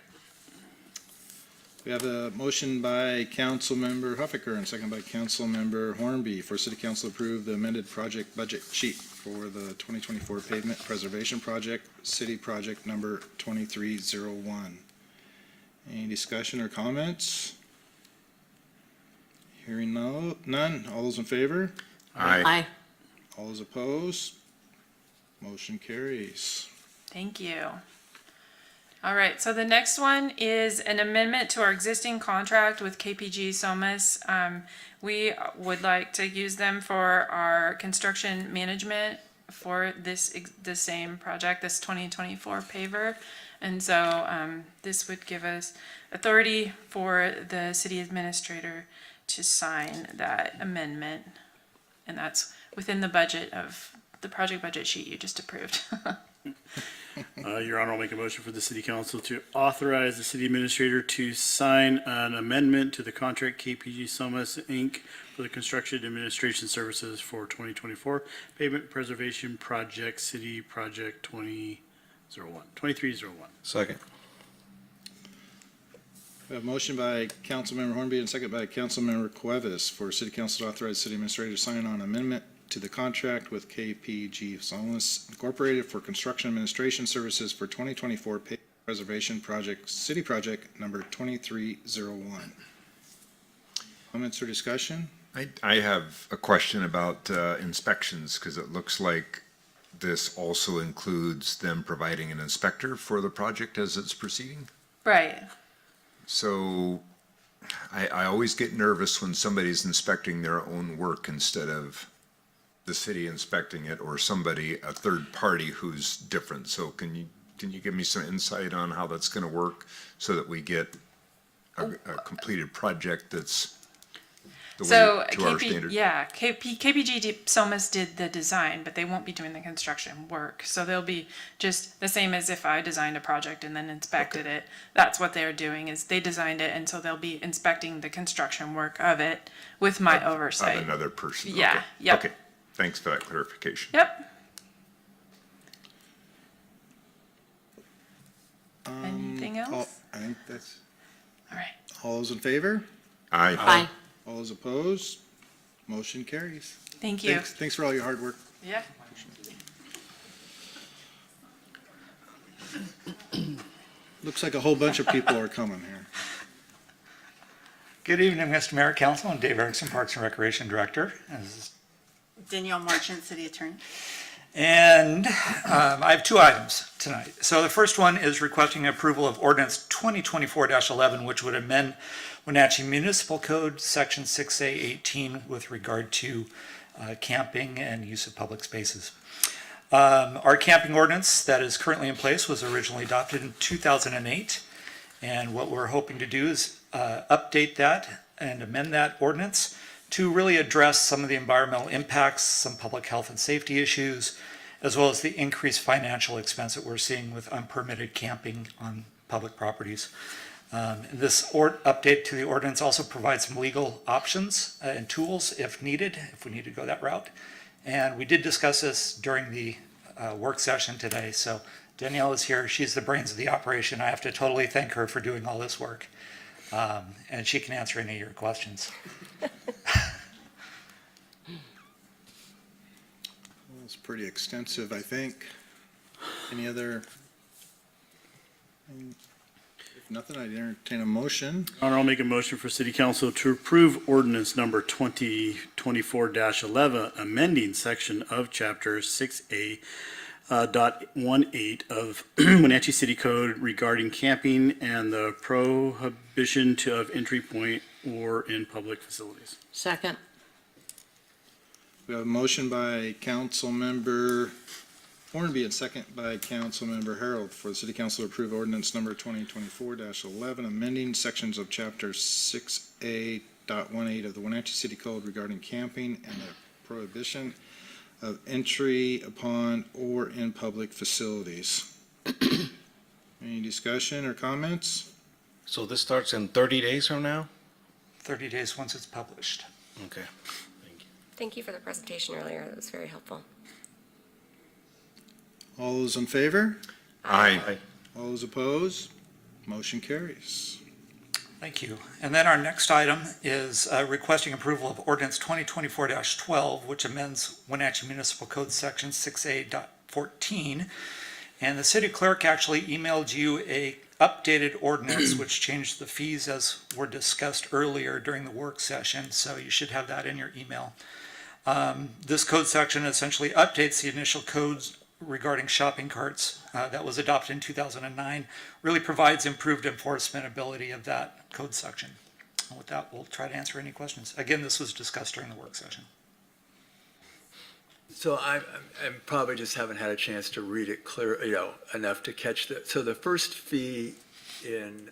We have a motion by Councilmember Huffaker and second by Councilmember Hornby for city council to approve the amended project budget sheet for the 2024 pavement preservation project, city project number 2301. Any discussion or comments? Hearing none. All those in favor? Aye. All those opposed? Motion carries. Thank you. All right, so the next one is an amendment to our existing contract with KPG Somas. We would like to use them for our construction management for the same project, this 2024 paver. And so this would give us authority for the city administrator to sign that amendment. And that's within the budget of the project budget sheet you just approved. Your Honor, I'll make a motion for the city council to authorize the city administrator to sign an amendment to the contract KPG Somas Inc. for the construction administration services for 2024 pavement preservation project, city project 2301. Second. We have a motion by Councilmember Hornby and second by Councilmember Cuevas for City Council to authorize City Administrator to sign on amendment to the contract with KPG Solis Incorporated for construction administration services for 2024 pavement preservation project, city project number 2301. Comments or discussion? I have a question about inspections, because it looks like this also includes them providing an inspector for the project as it's proceeding. Right. So I always get nervous when somebody's inspecting their own work instead of the city inspecting it, or somebody, a third party who's different. So can you give me some insight on how that's going to work so that we get a completed project that's the So way to our standard? KPG Somas did the design, but they won't be doing the construction work. So they'll be just the same as if I designed a project and then inspected it. That's what they're doing, is they designed it, and so they'll be inspecting the construction work of it with my oversight. Of another person. Yeah, Okay. yep. Okay, thanks for that clarification. Yep. Anything else? I think that's, All right. all those in favor? Aye. All those opposed? Motion carries. Thank you. Thanks for all your hard work. Yeah. Looks like a whole bunch of people are coming here. Good evening, Mr. Mayor, Council. I'm Dave Erickson, Parks and Recreation Director. Danielle Marchant, City Attorney. And I have two items tonight. So the first one is requesting approval of ordinance 2024-11, which would amend Wenatchee Municipal Code, Section 6A18, with regard to camping and use of public spaces. Our camping ordinance that is currently in place was originally adopted in 2008. And what we're hoping to do is update that and amend that ordinance to really address some of the environmental impacts, some public health and safety issues, as well as the increased financial expense that we're seeing with unpermitted camping on public properties. This update to the ordinance also provides some legal options and tools if needed, if we need to go that route. And we did discuss this during the work session today. So Danielle is here. She's the brains of the operation. I have to totally thank her for doing all this work. And she can answer any of your questions. Well, it's pretty extensive, I think. Any other? If nothing, I'd entertain a motion. Honor, I'll make a motion for city council to approve ordinance number 2024-11, amending section of chapter 6A .18 of Wenatchee City Code regarding camping and the prohibition of entry point or in public facilities. Second. We have a motion by Councilmember Hornby and second by Councilmember Harold for the City Council to approve ordinance number 2024-11, amending sections of chapter 6A.18 of the Wenatchee City Code regarding camping and the prohibition of entry upon or in public facilities. Any discussion or comments? So this starts in 30 days from now? 30 days once it's published. Okay. Thank you for the presentation earlier. That was very helpful. All those in favor? Aye. All those opposed? Motion carries. Thank you. And then our next item is requesting approval of ordinance 2024-12, which amends Wenatchee Municipal Code Section 6A.14. And the city clerk actually emailed you a updated ordinance which changed the fees as were discussed earlier during the work session. So you should have that in your email. This code section essentially updates the initial codes regarding shopping carts that was adopted in 2009 really provides improved enforcement ability of that code section. And with that, we'll try to answer any questions. Again, this was discussed during the work session. So I probably just haven't had a chance to read it clear, enough to catch the, so the first fee in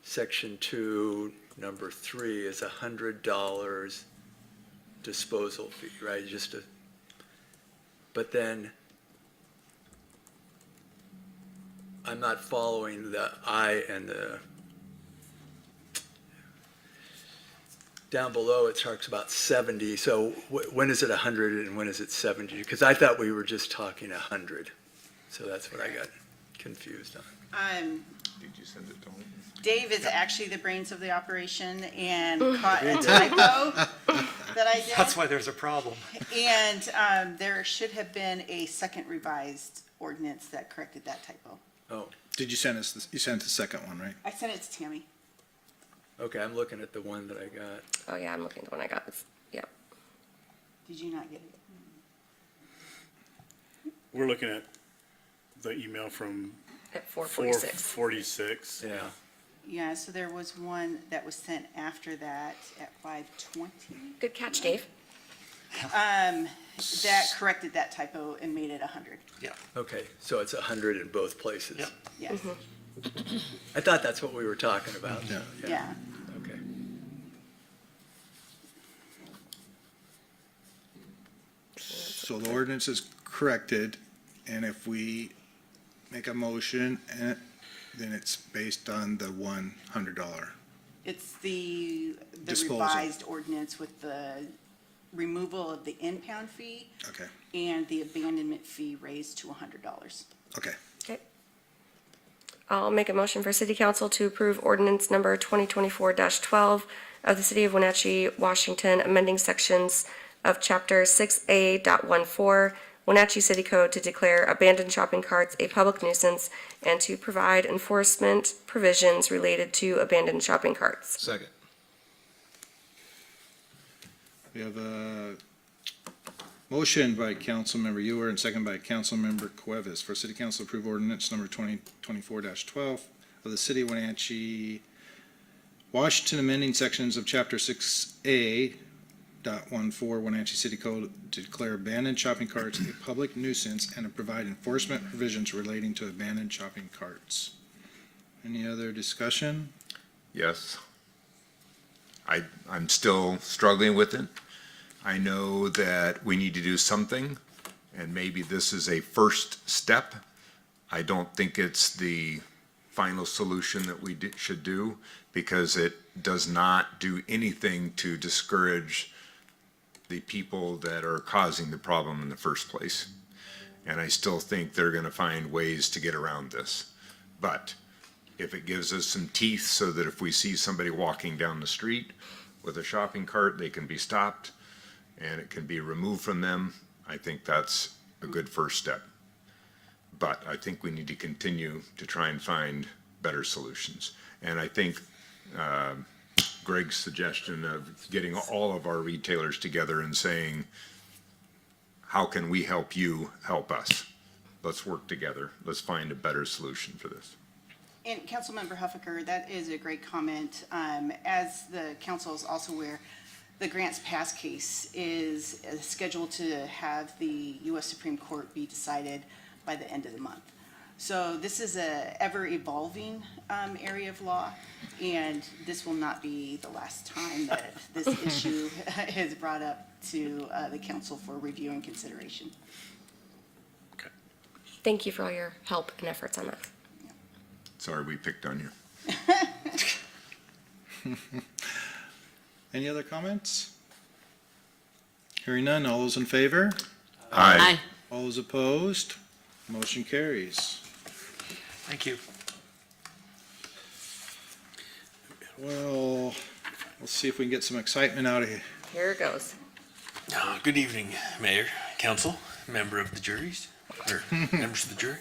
section 2, number 3 is $100 disposal fee, right? But then I'm not following the I and the, down below it talks about 70, so when is it 100 and when is it 70? Because I thought we were just talking 100, so that's what I got confused on. Did you send it to him? Dave is actually the brains of the operation and caught a typo that I did. That's why there's a problem. And there should have been a second revised ordinance that corrected that typo. Oh, Did you send us, you sent the second one, right? I sent it to Tammy. okay, I'm looking at the one that I got. Oh, yeah, I'm looking at the one I got. Yep. Did you not get it? We're looking at the email from At 4:46. 4:46. Yeah. Yeah, so there was one that was sent after that at 5:20. Good catch, Dave. That corrected that typo and made it 100. Yeah. Okay, so it's 100 in both places. Yep. Yes. I thought that's what we were talking about. Yeah. Okay. So the ordinance is corrected, and if we make a motion, then it's based on the $100. It's the Disposal. revised ordinance with the removal of the impound fee Okay, and the abandonment fee raised to $100. okay. Okay. I'll make a motion for City Council to approve ordinance number 2024-12 of the City of Wenatchee, Washington, amending sections of Chapter 6A.14, Wenatchee City Code to declare abandoned shopping carts a public nuisance and to provide enforcement provisions related to abandoned shopping carts. Second. We have a motion by Councilmember Ewer and second by Councilmember Cuevas for City Council to approve ordinance number 2024-12 of the City of Wenatchee, Washington, amending sections of Chapter 6A.14 Wenatchee City Code to declare abandoned shopping carts a public nuisance and to provide enforcement provisions relating to abandoned shopping carts. Any other discussion? Yes. I'm still struggling with it. I know that we need to do something, and maybe this is a first step. I don't think it's the final solution that we should do, because it does not do anything to discourage the people that are causing the problem in the first place. And I still think they're going to find ways to get around this. But if it gives us some teeth so that if we see somebody walking down the street with a shopping cart, they can be stopped and it can be removed from them, I think that's a good first step. But I think we need to continue to try and find better solutions. And I think Greg's suggestion of getting all of our retailers together and saying, how can we help you help us? Let's work together. Let's find a better solution for this. And Councilmember Huffaker, that is a great comment. As the council is also aware, the Grants Pass case is scheduled to have the U.S. Supreme Court be decided by the end of the month. So this is a ever-evolving area of law, and this will not be the last time that this issue is brought up to the council for review and consideration. Thank you for all your help and efforts on that. Sorry we picked on you. Any other comments? Hearing none, all those in favor? Aye. All those opposed? Motion carries. Thank you. Well, let's see if we can get some excitement out of here. Here it goes. Good evening, Mayor, Council, member of the juries, or members of the jury.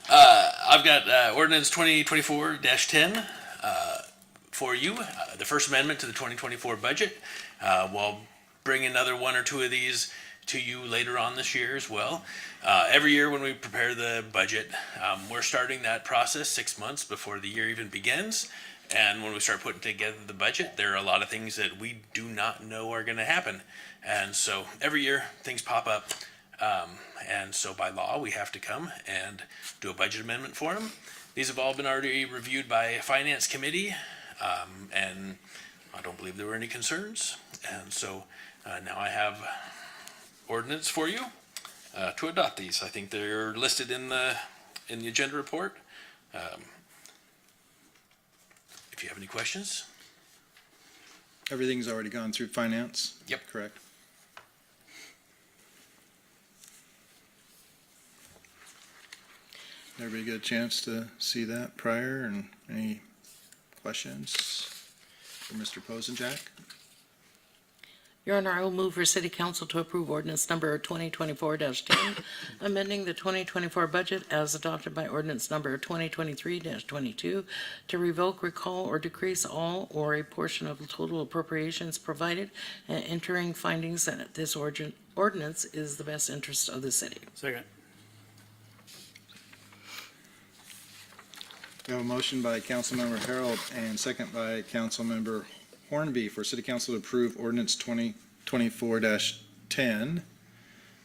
I've got ordinance 2024-10 for you, the First Amendment to the 2024 budget. We'll bring another one or two of these to you later on this year as well. Every year when we prepare the budget, we're starting that process 6 months before the year even begins. And when we start putting together the budget, there are a lot of things that we do not know are going to happen. And so every year things pop up. And so by law, we have to come and do a budget amendment for them. These have all been already reviewed by a finance committee. And I don't believe there were any concerns. And so now I have ordinance for you to adopt these. I think they're listed in the agenda report. If you have any questions. Everything's already gone through finance? Yep. Correct. Everybody get a chance to see that prior, and any questions for Mr. Posenjack? Your Honor, I will move for City Council to approve ordinance number 2024-10, amending the 2024 budget as adopted by ordinance number 2023-22 to revoke, recall, or decrease all or a portion of the total appropriations provided and entering findings that this ordinance is the best interest of the city. Second. We have a motion by Councilmember Harold and second by Councilmember Hornby for City Council to approve ordinance 2024-10,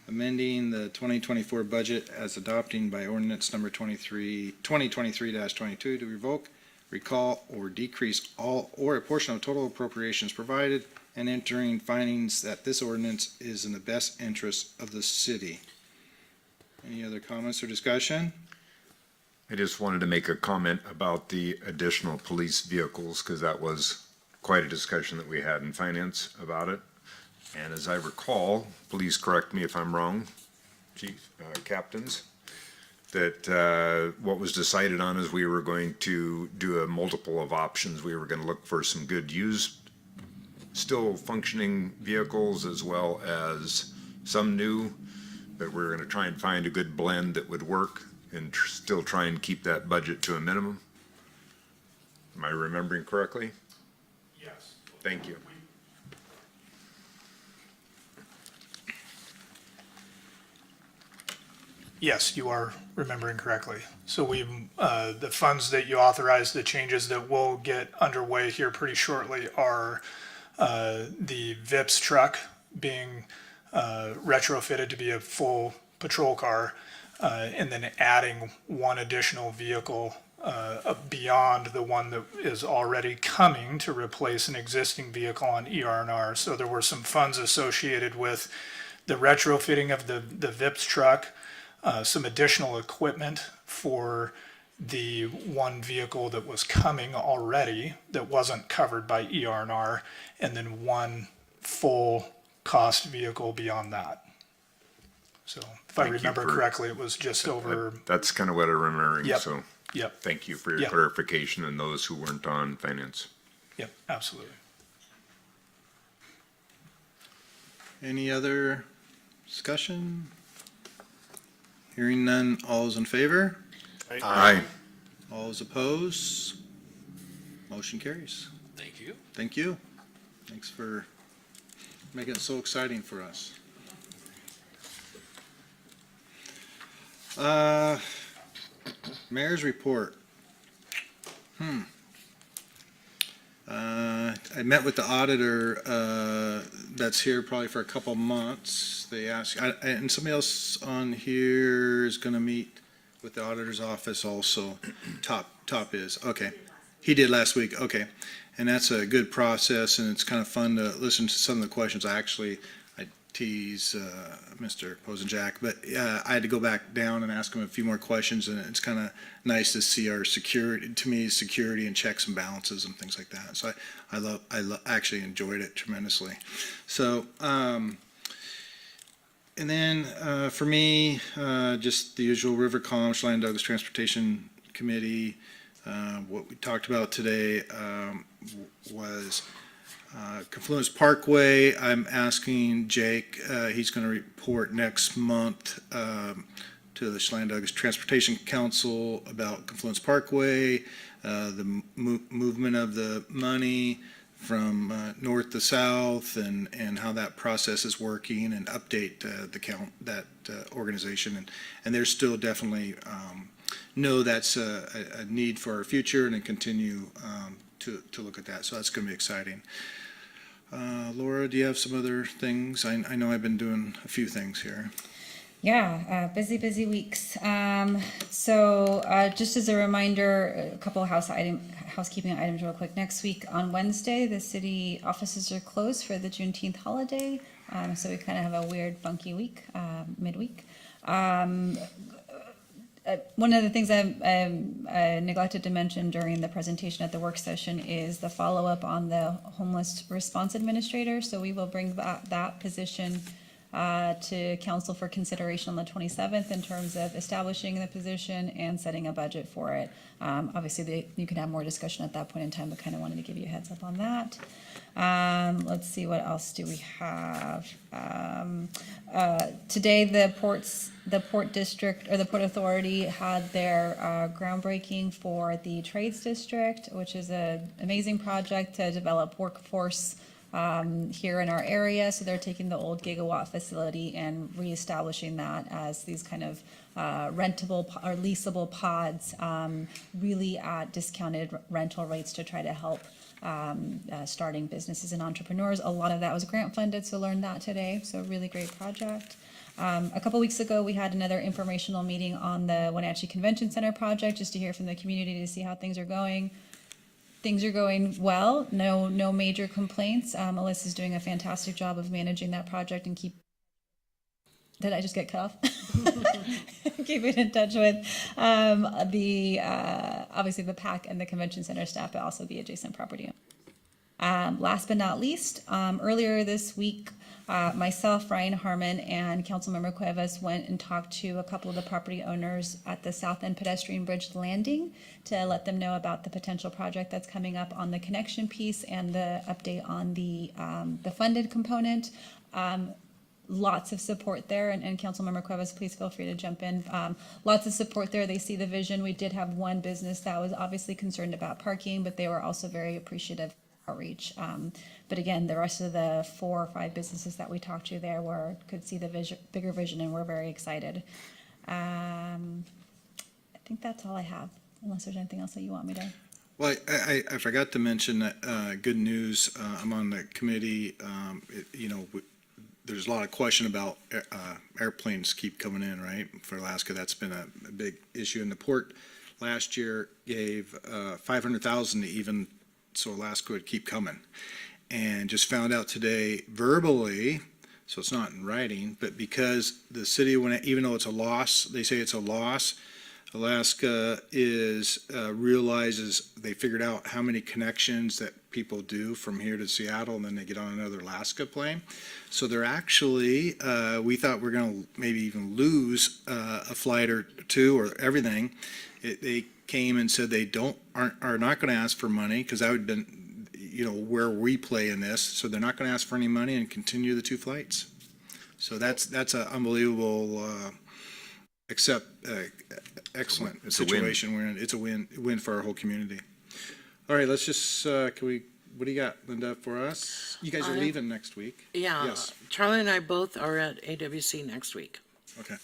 amending the 2024 budget as adopting by ordinance number 2023-22 to revoke, recall, or decrease all or a portion of total appropriations provided and entering findings that this ordinance is in the best interest of the city. Any other comments or discussion? I just wanted to make a comment about the additional police vehicles, because that was quite a discussion that we had in finance about it. And as I recall, please correct me if I'm wrong, chief, captains, that what was decided on is we were going to do a multiple of options. We were going to look for some good used, still functioning vehicles, as well as some new, but we're going to try and find a good blend that would work and still try and keep that budget to a minimum. Am I remembering correctly? Yes. Thank you. Yes, you are remembering correctly. So the funds that you authorized, the changes that will get underway here pretty shortly are the VIPS truck being retrofitted to be a full patrol car, and then adding one additional vehicle beyond the one that is already coming to replace an existing vehicle on ER&R. So there were some funds associated with the retrofitting of the VIPS truck, some additional equipment for the one vehicle that was coming already that wasn't covered by ER&R, and then one full cost vehicle beyond that. So if I remember correctly, it was just over. That's kind of what I'm remembering, Yep. so. Yep. Thank you for your Yep. clarification and those who weren't on finance. Yep, absolutely. Any other discussion? Hearing none, all is in favor? Aye. All is opposed? Motion carries. Thank you. Thank you. Thanks for making it so exciting for us. Mayor's report. I met with the auditor that's here probably for a couple months. They asked, and somebody else on here is going to meet with the auditor's office also. Top is, okay. He did last week, okay. And that's a good process, and it's kind of fun to listen to some of the questions. I tease Mr. Posenjack, but I had to go back down and ask him a few more questions, and it's kind of nice to see our security, to me, security and checks and balances and things like that. So I actually enjoyed it tremendously. So, and then for me, just the usual Rivercom, Chelan Douglas Transportation Committee. What we talked about today was Confluence Parkway. I'm asking Jake, he's going to report next month to the Chelan Douglas Transportation Council about Confluence Parkway, the movement of the money, from north to south and how that process is working and update that organization. And there's still definitely know that's a need for our future and to continue to look at that. So that's going to be exciting. Laura, do you have some other things? I know I've been doing a few things here. Yeah, busy weeks. So just as a reminder, a couple of housekeeping items real quick. Next week on Wednesday, the city offices are closed for the Juneteenth holiday. So we kind of have a weird, funky week, midweek. One of the things I neglected to mention during the presentation at the work session is the follow-up on the homeless response administrator. So we will bring that position to council for consideration on the 27th in terms of establishing the position and setting a budget for it. Obviously, you can have more discussion at that point in time, but kind of wanted to give you a heads up on that. Let's see, what else do we have? Today, the Port District, or the Port Authority, had their groundbreaking for the Trades District, which is an amazing project to develop workforce here in our area. So they're taking the old gigawatt facility and reestablishing that as these kind of rentable or leasable pods, really at discounted rental rates to try to help starting businesses and entrepreneurs. A lot of that was grant funded, so learned that today. So really great project. A couple weeks ago, we had another informational meeting on the Wenatchee Convention Center project, just to hear from the community to see how things are going. Things are going well. No major complaints. Melissa's doing a fantastic job of managing that project and did I just get cut off? Keeping in touch with obviously the PAC and the Convention Center staff, but also the adjacent property. Last but not least, earlier this week, myself, Ryan Harmon, and Councilmember Cuevas went and talked to a couple of the property owners at the South End Pedestrian Bridge Landing to let them know about the potential project that's coming up on the connection piece and the update on the funded component. Lots of support there, and Councilmember Cuevas, please feel free to jump in. Lots of support there. They see the vision. We did have one business that was obviously concerned about parking, but they were also very appreciative of outreach. But again, the rest of the 4 or 5 businesses that we talked to there could see the bigger vision, and we're very excited. I think that's all I have, unless there's anything else that you want me to. Well, I forgot to mention that good news. I'm on the committee. There's a lot of question about airplanes keep coming in, right? For Alaska, that's been a big issue. And the port last year gave $500,000 to even so Alaska would keep coming. And just found out today verbally, so it's not in writing, but because the city, even though it's a loss, they say it's a loss, Alaska realizes they figured out how many connections that people do from here to Seattle, and then they get on another Alaska plane. So they're actually, we thought we're going to maybe even lose a flight or two or everything. They came and said they are not going to ask for money, because that would have been, where we play in this. So they're not going to ask for any money and continue the 2 flights. So that's an unbelievable, excellent It's a win. situation we're in. It's a win for our whole community. All right, let's just, what do you got, Linda, for us? You guys are leaving next week. Yeah, Yes. Charlie and I both are at AWC next week, Okay.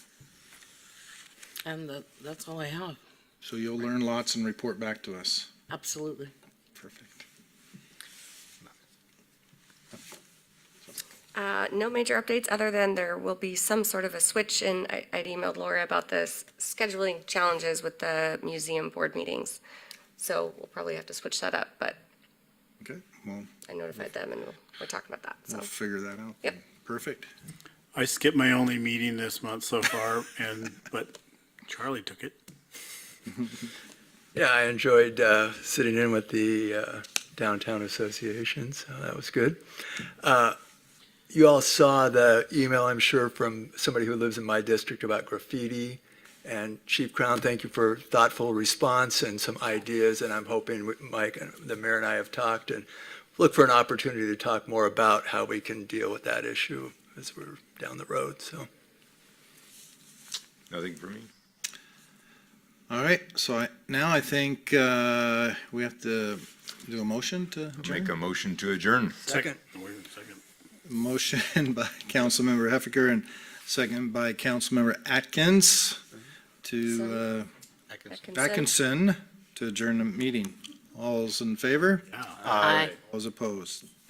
and that's all I have. So you'll learn lots and report back to us. Absolutely. Perfect. No major updates, other than there will be some sort of a switch, and I'd emailed Laura about the scheduling challenges with the museum board meetings. So we'll probably have to switch that up, but Okay, well, I notified them, and we're talking about that, so. we'll figure that out. Yep. Perfect. I skipped my only meeting this month so far, but Charlie took it. Yeah, I enjoyed sitting in with the Downtown Association, so that was good. You all saw the email, I'm sure, from somebody who lives in my district about graffiti. And Chief Crown, thank you for thoughtful response and some ideas. And I'm hoping Mike, the mayor, and I have talked and look for an opportunity to talk more about how we can deal with that issue as we're down the road. So Nothing for me. All right, so now I think we have to do a motion to adjourn. Make a motion to adjourn. Second. Motion by Councilmember Heffiker and second by Councilmember Atkins to, Atkinson, to adjourn the meeting. All's in favor? Aye. All's opposed?